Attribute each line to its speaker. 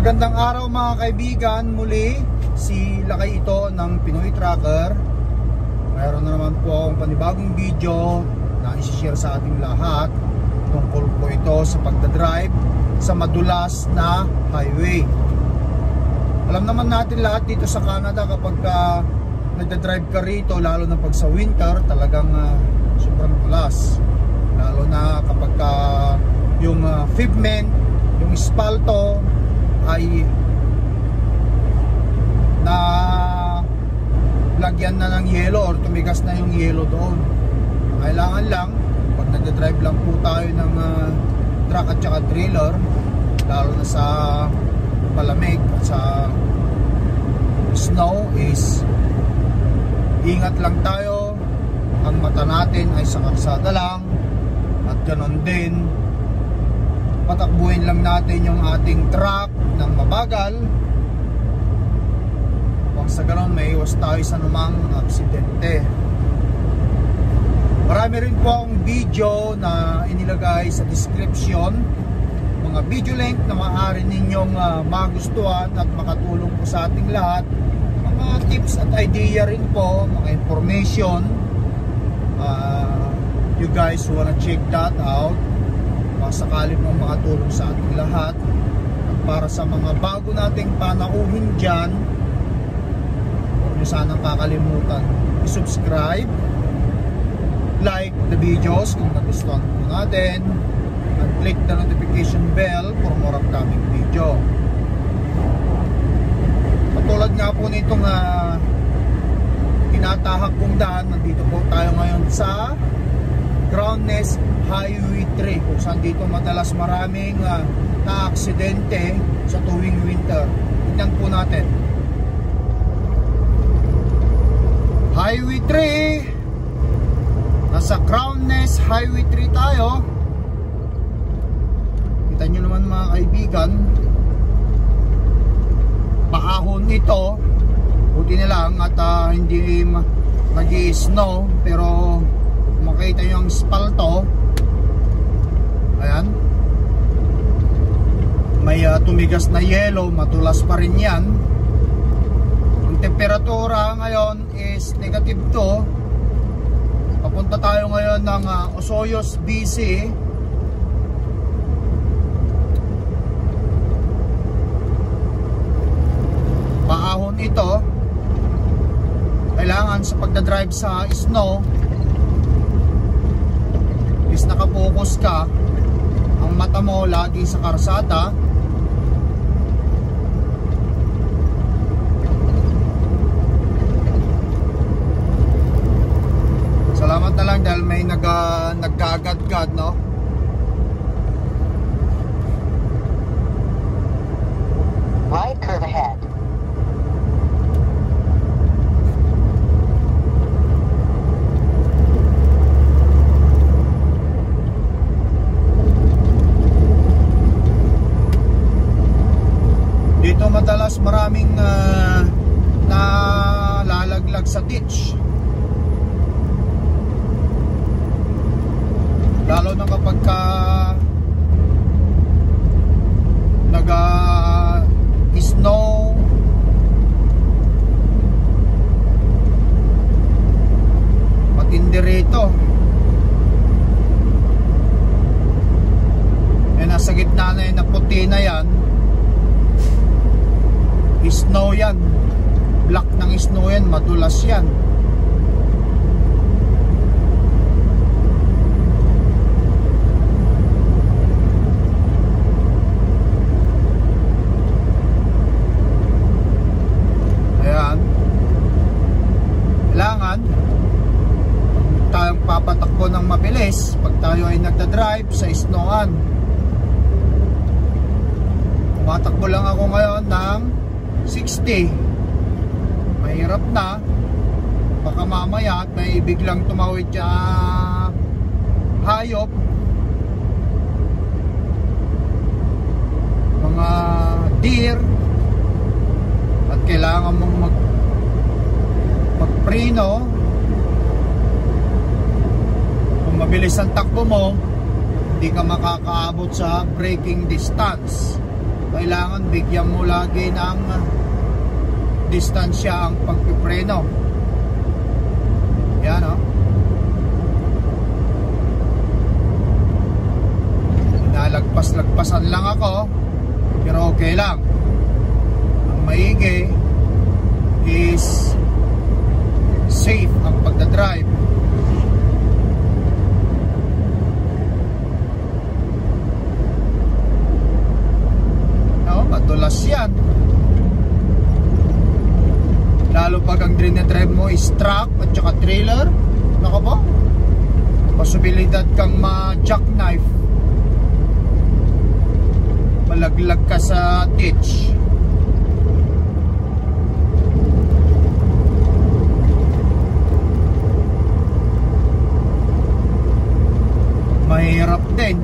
Speaker 1: Magandang araw mga kaibigan, muli si Lakay ito ng Pinoy Trucker. Mayroon na naman po akong panibagong video na isi-share sa ating lahat. Tungkol po ito sa pagdadrive sa madulas na highway. Alam naman natin lahat dito sa Canada, kapag nagdadrive ka rito, lalo na pag sa winter, talagang sobrang dulas. Lalo na kapag yung pavement, yung espalto ay na lagyan na ng yelo or tumigas na yung yelo doon. Kailangan lang pag nagdadrive lang po tayo ng truck at saka trailer, lalo na sa palamig at sa snow, is ingat lang tayo. Ang mata natin ay sa kalsada lang, at ganon din patakbuhin lang natin yung ating truck ng mabagal. Huwag sa ganon may iwas tayo sa anumang aksidente. Marami rin po akong video na inilagay sa description, mga video link na maaari ninyong magustuhan at makatulong po sa ating lahat. Mga tips at idea rin po, mga information. You guys wanna check that out, sakali pong makatulong sa ating lahat. At para sa mga bago nating panauhin dyan, huwag nyo sanang kakalimutan i-subscribe, like the videos kung nagustuhan po natin, and click the notification bell for more upcoming video. Patulad nga po nitong tinatahak kong daan, nandito po tayo ngayon sa Crownes Highway 3, kung saan dito madalas maraming na-aksidente sa tuwing winter. Tignan po natin. Highway 3, nasa Crownes Highway 3 tayo. Kita nyo naman mga kaibigan, paahon ito. Buti na lang at hindi nag-i-snow, pero makita yung espalto. Ayan, may tumigas na yelo, matulas pa rin yan. Ang temperatura ngayon is -2. Papunta tayo ngayon ng Osoyoos, BC. Paahon ito. Kailangan sa pagdadrive sa snow is nakapokus ka, ang mata mo lagi sa karsada. Salamat na lang dahil may nagkagadgad, no?
Speaker 2: Right curve ahead.
Speaker 1: Dito madalas maraming nalalaglag sa ditch, lalo na kapag nag-snow. Matindi rito. Nasa gitna na yun, na puti na yan, snow yan. Black ng snow yan, madulas yan. Ayan, kailangan tayong papatakbo ng mabilis pag tayo ay nagdadrive sa snowan. Patakbo lang ako ngayon ng 60. Mahirap na. Baka mamaya at may biglang tumawid siya hayop, mga deer, at kailangan mong magpreno. Kung mabilis ang takbo mo, hindi ka makakaabot sa braking distance. kailangan bigyan mo lagi ng distansya ang pagpipreno. Yan, oh. Nalagpas-lagpasan lang ako, pero okay lang. Ang maigi is safe ang pagdadrive. No, madulas yan. Lalo pag ang drive mo is truck at saka trailer. Naka po, posibilidad kang ma-jackknife, malaglag ka sa ditch. Mahirap din.